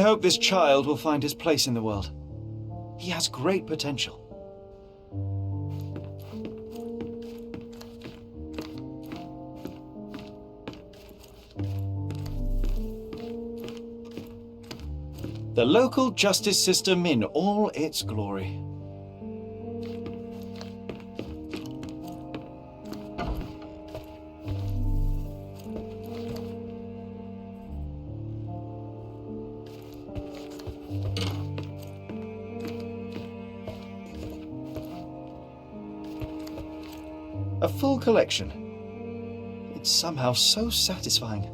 hope this child will find his place in the world. He has great potential. The local justice system in all its glory. A full collection. It's somehow so satisfying.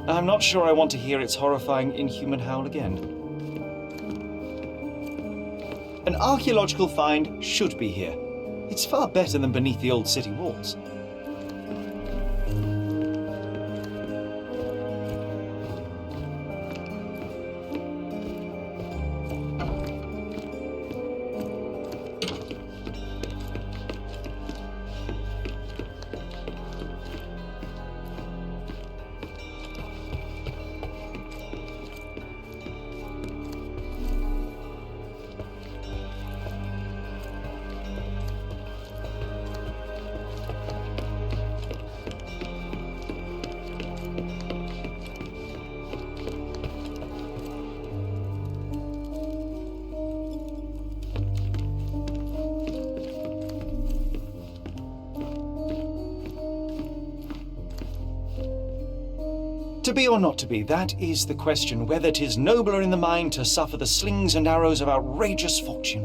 I'm not sure I want to hear its horrifying, inhuman howl again. An archaeological find should be here. It's far better than beneath the old city walls. To be or not to be, that is the question, whether 'tis nobler in the mind to suffer the slings and arrows of outrageous fortune.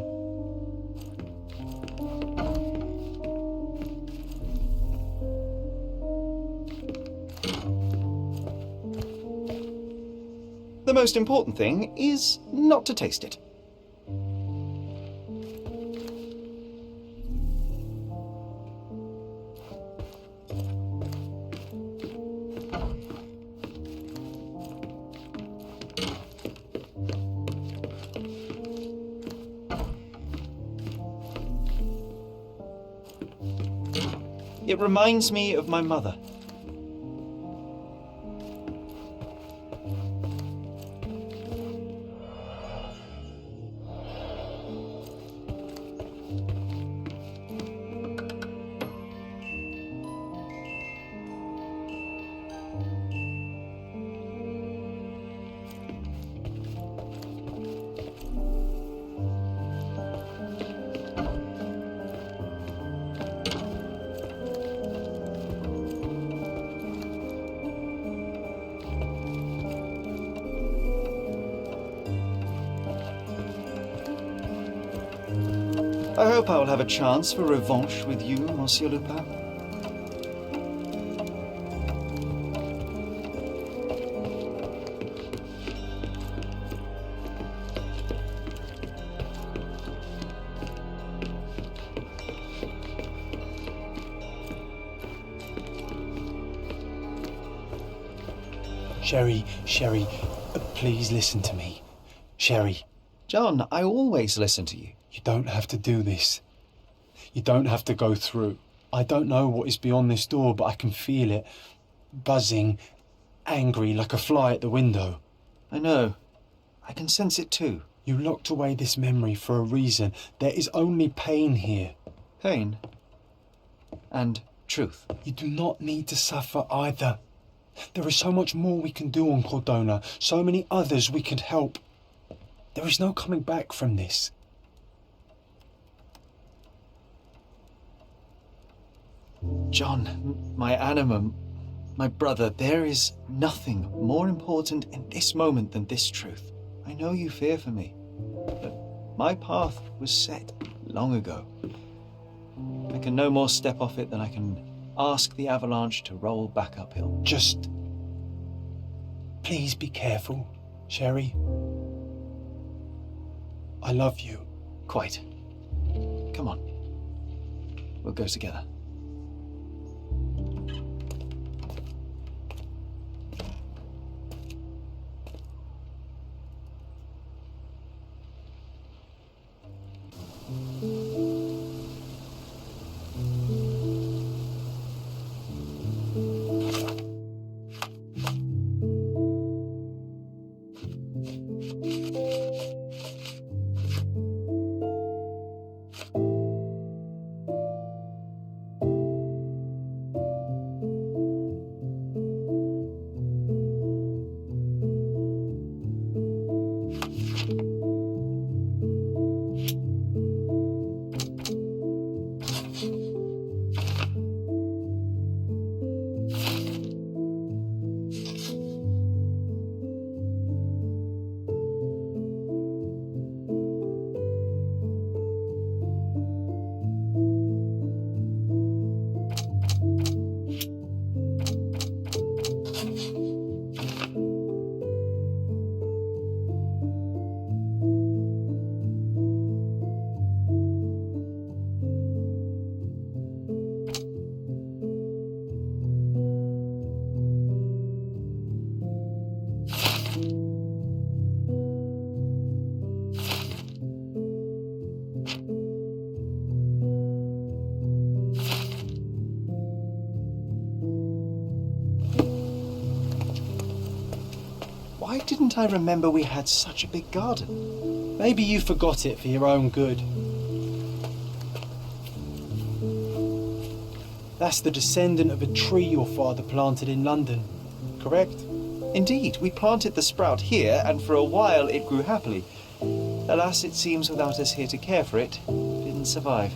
The most important thing is not to taste it. It reminds me of my mother. I hope I will have a chance for revanche with you, Monsieur Lupin. Sherry, please listen to me. Sherry. John, I always listen to you. You don't have to do this. You don't have to go through. I don't know what is beyond this door, but I can feel it. Buzzing, angry, like a fly at the window. I know. I can sense it too. You locked away this memory for a reason. There is only pain here. Pain. And truth. You do not need to suffer either. There is so much more we can do on Cordona. So many others we could help. There is no coming back from this. John, my anima, my brother, there is nothing more important in this moment than this truth. I know you fear for me, but my path was set long ago. I can no more step off it than I can ask the avalanche to roll back uphill. Just please be careful, Sherry. I love you. Quite. Come on. We'll go together. Why didn't I remember we had such a big garden? Maybe you forgot it for your own good. That's the descendant of a tree your father planted in London, correct? Indeed, we planted the sprout here, and for a while it grew happily. Alas, it seems without us here to care for it, it didn't survive.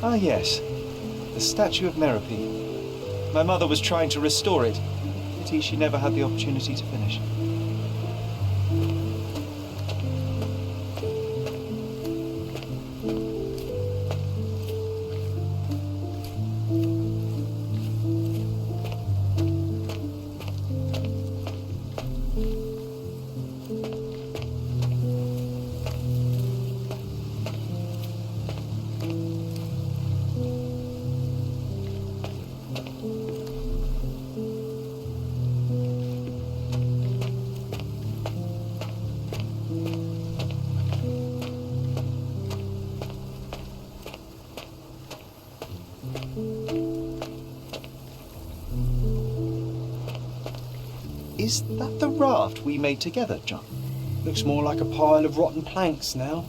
Ah, yes. The statue of Merope. My mother was trying to restore it. Pity she never had the opportunity to finish. Is that the raft we made together, John? Looks more like a pile of rotten planks now.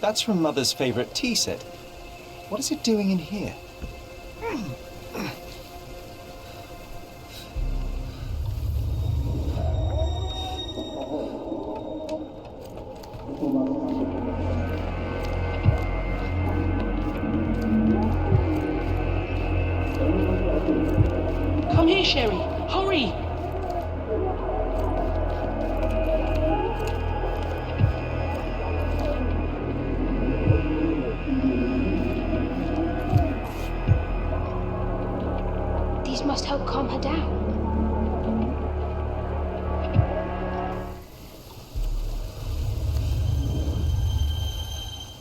That's from Mother's favourite tea set. What is it doing in here? Come here, Sherry. Hurry! These must help calm her down.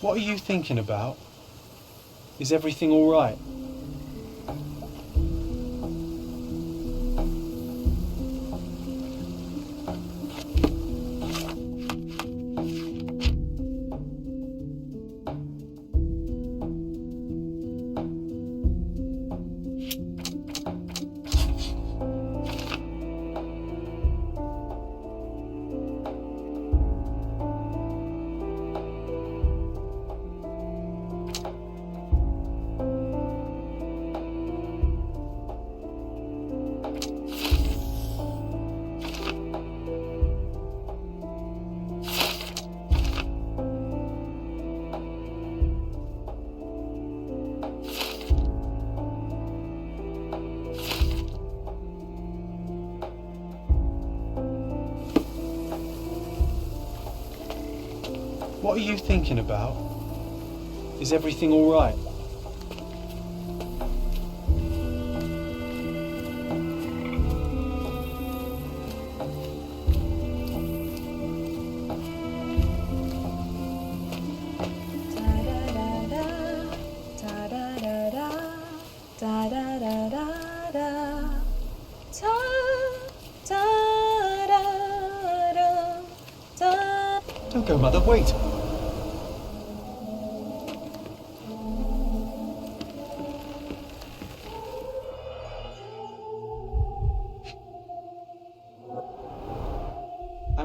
What are you thinking about? Is everything all right? What are you thinking about? Is everything all right? Don't go, Mother, wait!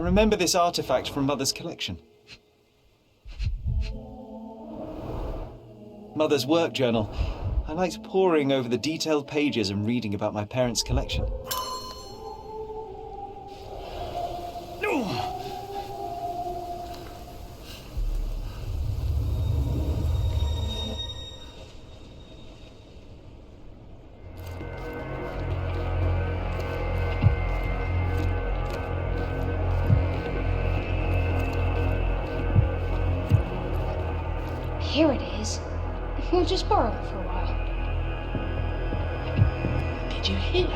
remember this artifact from Mother's collection. Mother's work journal. I liked poring over the detailed pages and reading about my parents' collection. Here it is. We'll just borrow it for a while. Did you hear?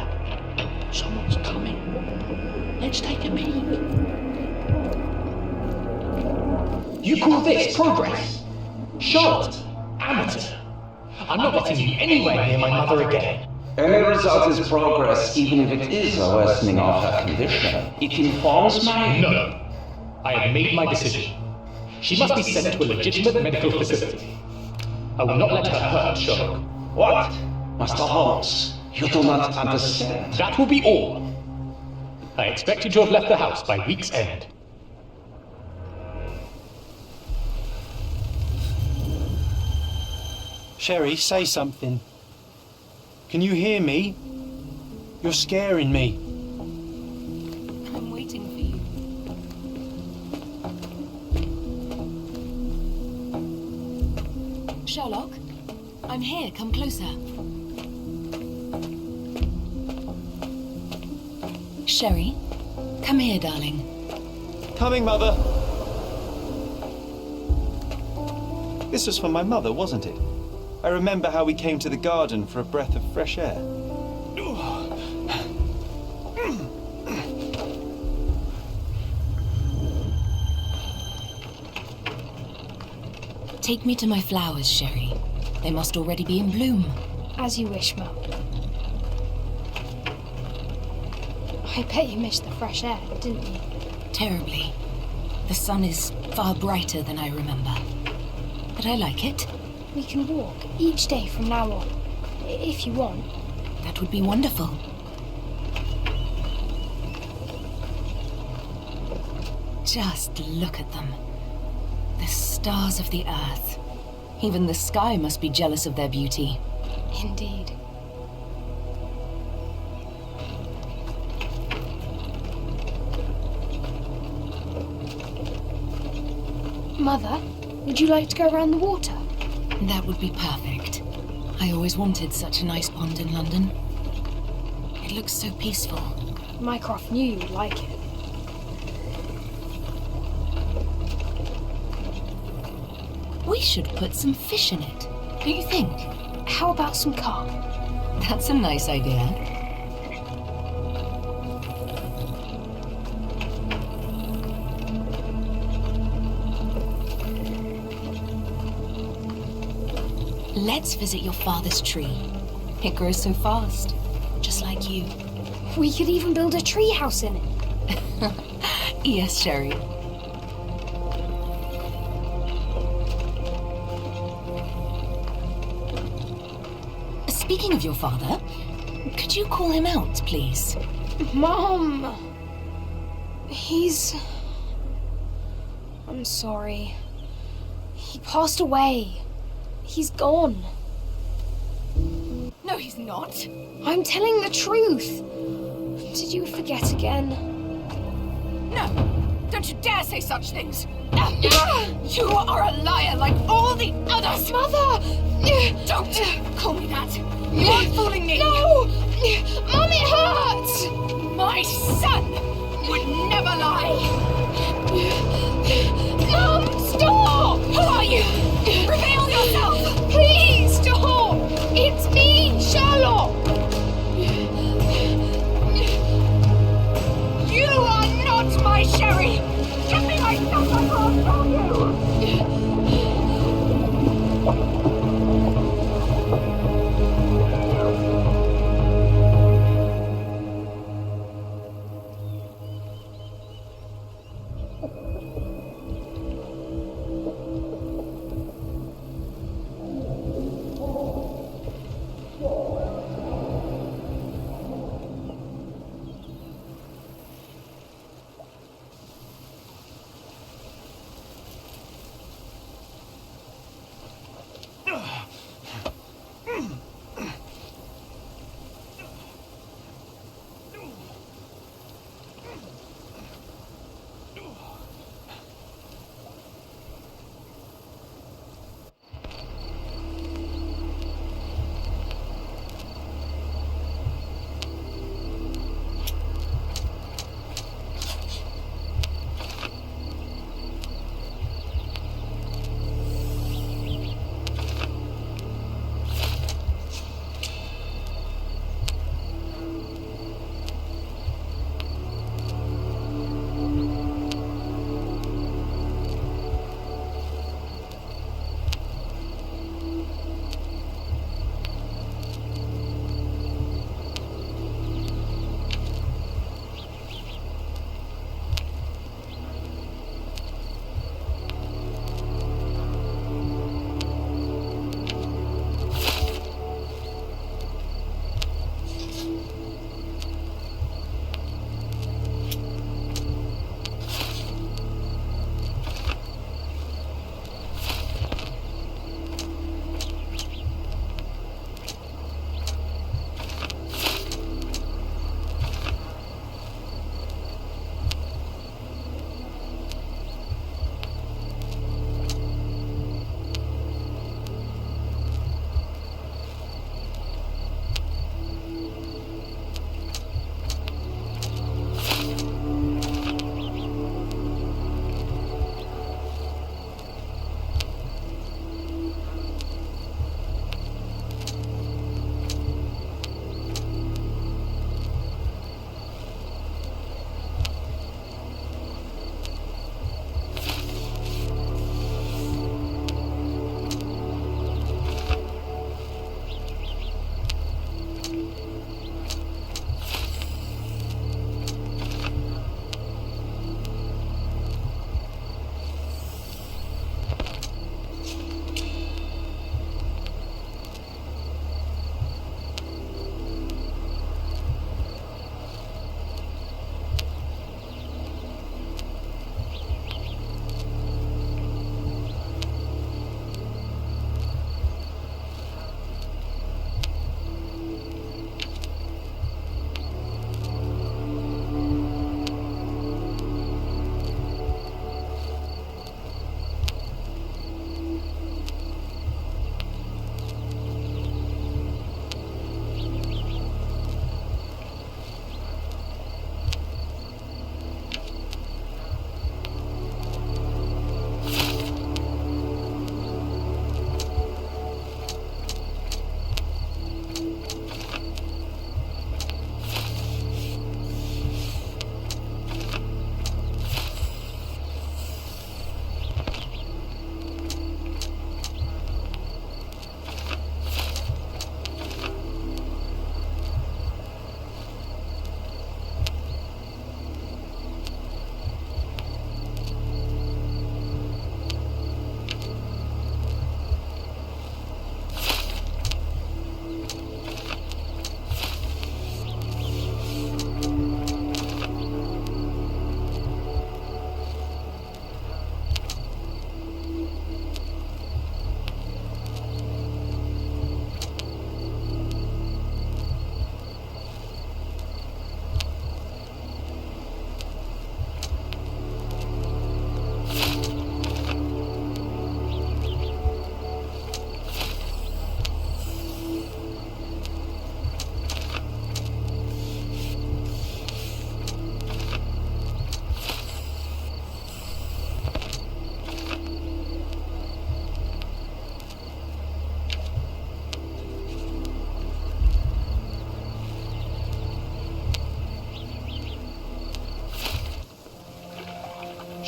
Someone's coming. Let's take a peek. You call this progress? Charlotte, amateur. I'm not letting you anywhere near my mother again. Any result is progress, even if it is a worsening of her condition. It informs my... No. I have made my decision. She must be sent to a legitimate medical facility. I will not let her hurt Sherlock. What? Master Holmes, you do not understand. That will be all. I expect you to have left the house by week's end. Sherry, say something. Can you hear me? You're scaring me. I'm waiting for you. Sherlock, I'm here. Come closer. Sherry, come here, darling. Coming, Mother! This was for my mother, wasn't it? I remember how we came to the garden for a breath of fresh air. Take me to my flowers, Sherry. They must already be in bloom. As you wish, Mum. I bet you missed the fresh air, didn't you? Terribly. The sun is far brighter than I remember. But I like it. We can walk each day from now on, if you want. That would be wonderful. Just look at them. The stars of the earth. Even the sky must be jealous of their beauty. Indeed. Mother, would you like to go around the water? That would be perfect. I always wanted such a nice pond in London. It looks so peaceful. Mycroft knew you'd like it. We should put some fish in it, don't you think? How about some carp? That's a nice idea. Let's visit your father's tree. It grows so fast, just like you. We could even build a tree house in it. Yes, Sherry. Speaking of your father, could you call him out, please? Mom! I'm sorry. He passed away. He's gone. No, he's not. I'm telling the truth. Did you forget again? No! Don't you dare say such things! You are a liar like all the others! Mother! Don't call me that! You aren't fooling me! No! Mom, it hurts! My son would never lie! Mom, stop! Who are you? Reveal yourself! Please stop! It's me, Sherlock! You are not my Sherry! Give me my stuff, I can't tell you!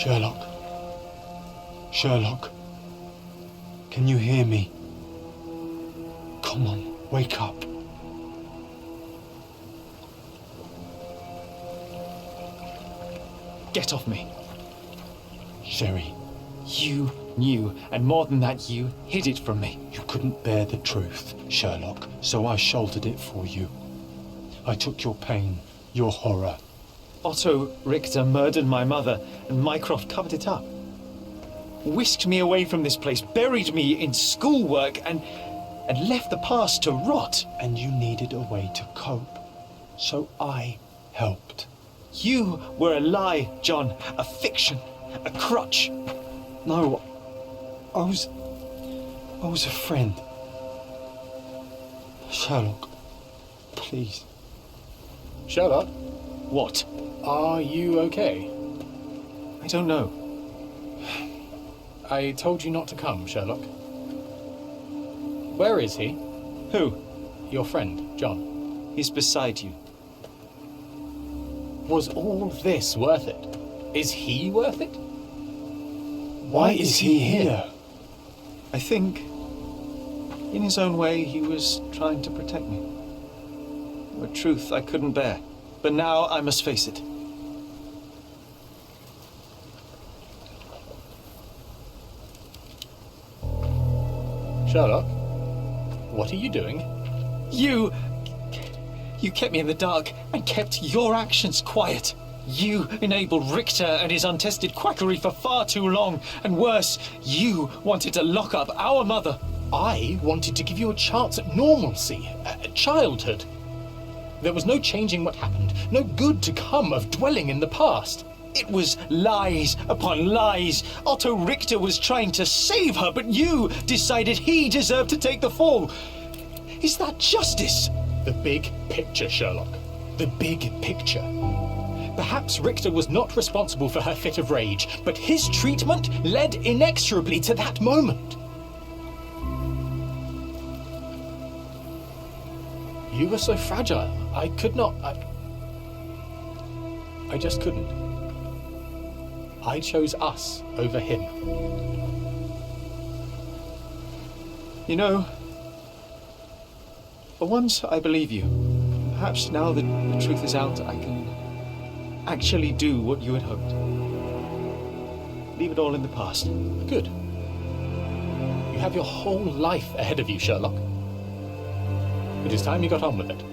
Sherlock. Sherlock. Can you hear me? Come on, wake up. Get off me. Sherry, You knew, and more than that, you hid it from me. you couldn't bear the truth, Sherlock, so I shouldered it for you. I took your pain, your horror. Otto Richter murdered my mother, and Mycroft covered it up. Whisked me away from this place, buried me in schoolwork, and left the past to rot. And you needed a way to cope, so I helped. You were a lie, John, a fiction, a crutch. No, I was a friend. Sherlock, please. Sherlock, What? are you okay? I don't know. I told you not to come, Sherlock. Where is he? Who? Your friend, John. He's beside you. Was all this worth it? Is he worth it? Why is he here? I think, in his own way, he was trying to protect me. A truth I couldn't bear. But now I must face it. Sherlock, what are you doing? You kept me in the dark and kept your actions quiet. You enabled Richter and his untested quackery for far too long. And worse, you wanted to lock up our mother. I wanted to give you a chance at normalcy, childhood. There was no changing what happened, no good to come of dwelling in the past. It was lies upon lies. Otto Richter was trying to save her, but you decided he deserved to take the fall. Is that justice? The big picture, Sherlock. The big picture. Perhaps Richter was not responsible for her fit of rage, but his treatment led inexorably to that moment. You were so fragile. I could not. I just couldn't. I chose us over him. You know, for once I believe you. Perhaps now that the truth is out, I can actually do what you had hoped. Leave it all in the past. Good. You have your whole life ahead of you, Sherlock. It is time you got on with it.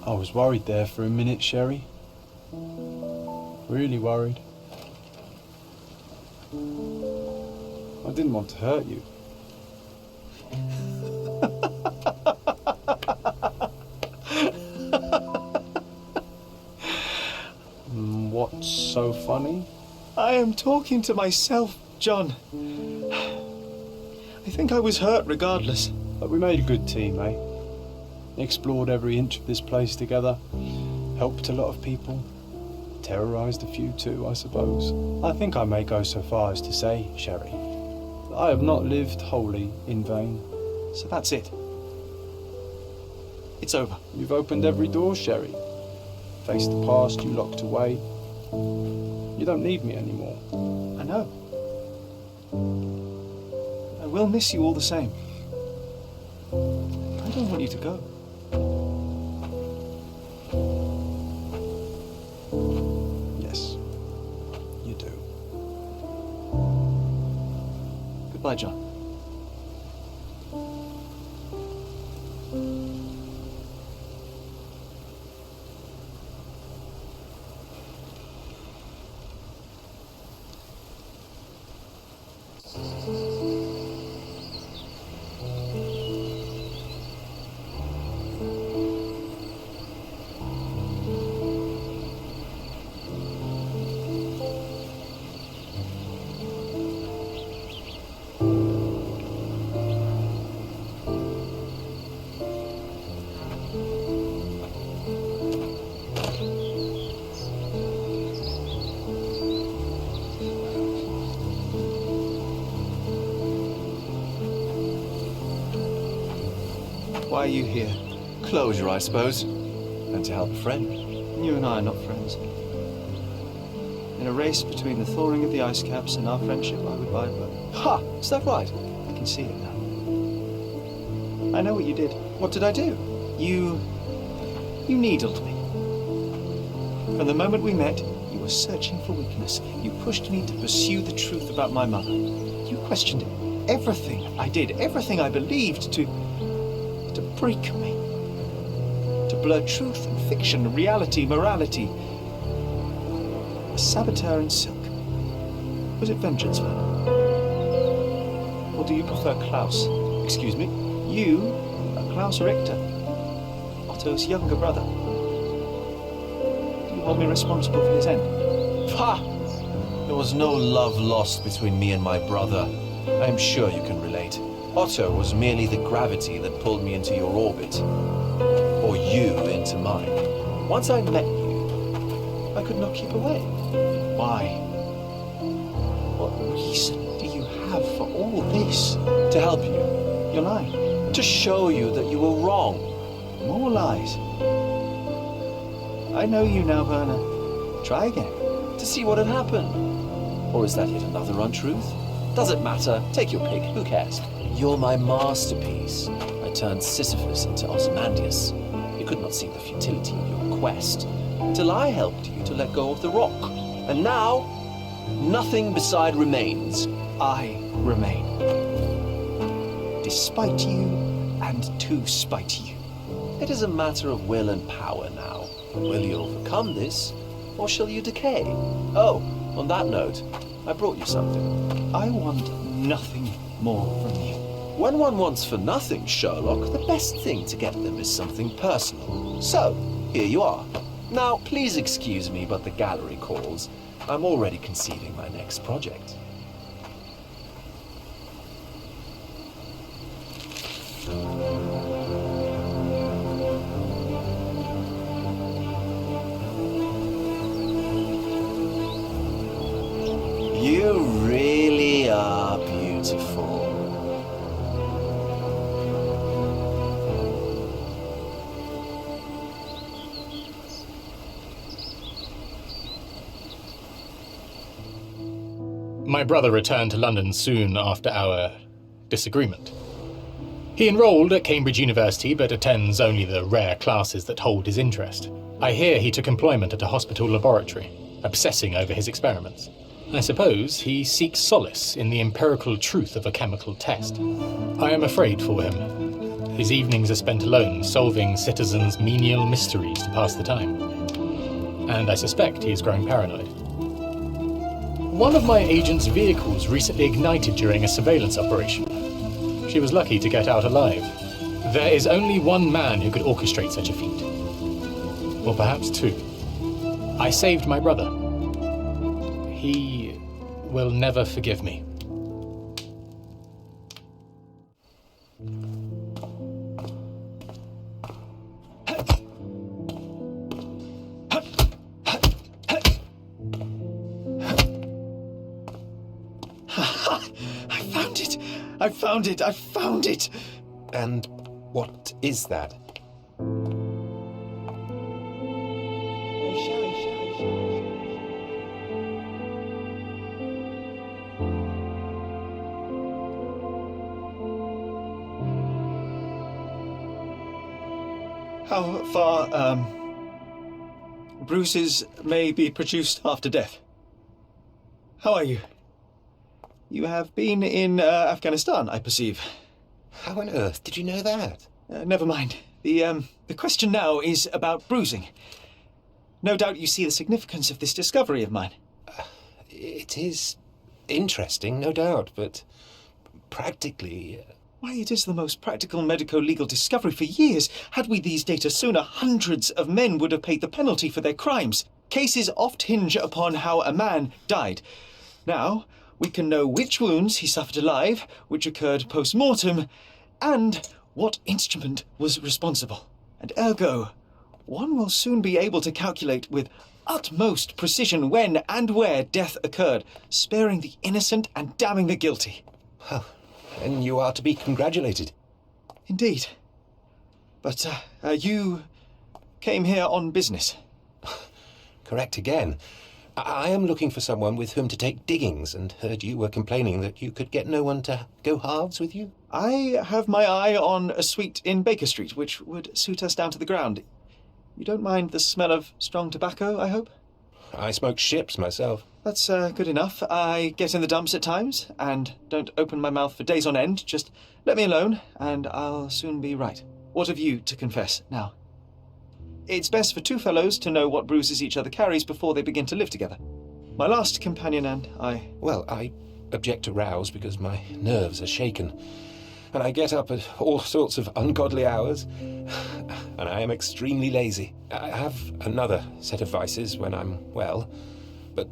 I was worried there for a minute, Sherry. Really worried. I didn't want to hurt you. What's so funny? I am talking to myself, John. I think I was hurt regardless. But we made a good team, eh? Explored every inch of this place together. Helped a lot of people. Terrorised a few too, I suppose. I think I may go so far as to say, Sherry, that I have not lived wholly in vain. So that's it. It's over. You've opened every door, Sherry. Faced the past you locked away. You don't need me anymore. I know. I will miss you all the same. I don't want you to go. Yes, you do. Goodbye, John. Why are you here? Closure, I suppose. And to help a friend. You and I are not friends. In a race between the thawing of the ice caps and our friendship, I would buy both. Ha! Is that right? I can see it now. I know what you did. What did I do? You needled me. From the moment we met, you were searching for weakness. You pushed me to pursue the truth about my mother. You questioned everything I did, everything I believed, to break me. To blur truth and fiction, reality, morality. A saboteur in silk. Was it vengeance, Werner? Or do you prefer Klaus? Excuse me? You are Klaus Richter, Otto's younger brother. Do you hold me responsible for his end? Ha! There was no love lost between me and my brother. I am sure you can relate. Otto was merely the gravity that pulled me into your orbit. Or you into mine. Once I met you, I could not keep away. Why? What reason do you have for all this? To help you. You're lying. To show you that you were wrong. More lies. I know you now, Werner. Try again. To see what had happened. Or is that yet another untruth? Does it matter? Take your pick. Who cares? You're my masterpiece. I turned Sisyphus into Ozymandias. You could not see the futility of your quest, till I helped you to let go of the rock. And now, nothing beside remains. I remain. Despite you, and to spite you. It is a matter of will and power now. Will you overcome this, or shall you decay? Oh, on that note, I brought you something. I want nothing more from you. When one wants for nothing, Sherlock, the best thing to get them is something personal. So, here you are. Now, please excuse me, but the gallery calls. I'm already conceiving my next project. You really are beautiful. My brother returned to London soon after our disagreement. He enrolled at Cambridge University, but attends only the rare classes that hold his interest. I hear he took employment at a hospital laboratory, obsessing over his experiments. I suppose he seeks solace in the empirical truth of a chemical test. I am afraid for him. His evenings are spent alone, solving citizens' menial mysteries to pass the time. And I suspect he is growing paranoid. One of my agent's vehicles recently ignited during a surveillance operation. She was lucky to get out alive. There is only one man who could orchestrate such a feat. Or perhaps two. I saved my brother. He will never forgive me. I found it! And what is that? How far, bruises may be produced after death? How are you? You have been in Afghanistan, I perceive. How on earth did you know that? Never mind. The question now is about bruising. No doubt you see the significance of this discovery of mine. It is interesting, no doubt, but practically... Why, it is the most practical medico-legal discovery for years. Had we these data sooner, hundreds of men would have paid the penalty for their crimes. Cases oft hinge upon how a man died. Now, we can know which wounds he suffered alive, which occurred post-mortem, and what instrument was responsible. And ergo, one will soon be able to calculate with utmost precision when and where death occurred, sparing the innocent and damning the guilty. Well, then you are to be congratulated. Indeed. But you came here on business. Correct again. I am looking for someone with whom to take diggings, and heard you were complaining that you could get no one to go halves with you. I have my eye on a suite in Baker Street, which would suit us down to the ground. You don't mind the smell of strong tobacco, I hope? I smoke ships myself. That's good enough. I get in the dumps at times, and don't open my mouth for days on end. Just let me alone, and I'll soon be right. What have you to confess now? It's best for two fellows to know what bruises each other carries before they begin to live together. My last companion and I... Well, I object to rows because my nerves are shaken, and I get up at all sorts of ungodly hours, and I am extremely lazy. I have another set of vices when I'm well, but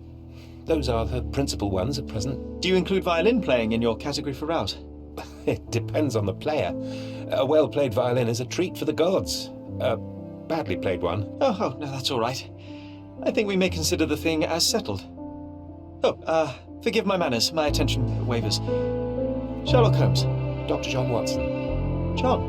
those are the principal ones at present. Do you include violin playing in your category for rouse? It depends on the player. A well-played violin is a treat for the gods. A badly played one. Oh, no, that's all right. I think we may consider the thing as settled. Oh, forgive my manners. My attention wavers. Sherlock Holmes. Dr. John Watson. John.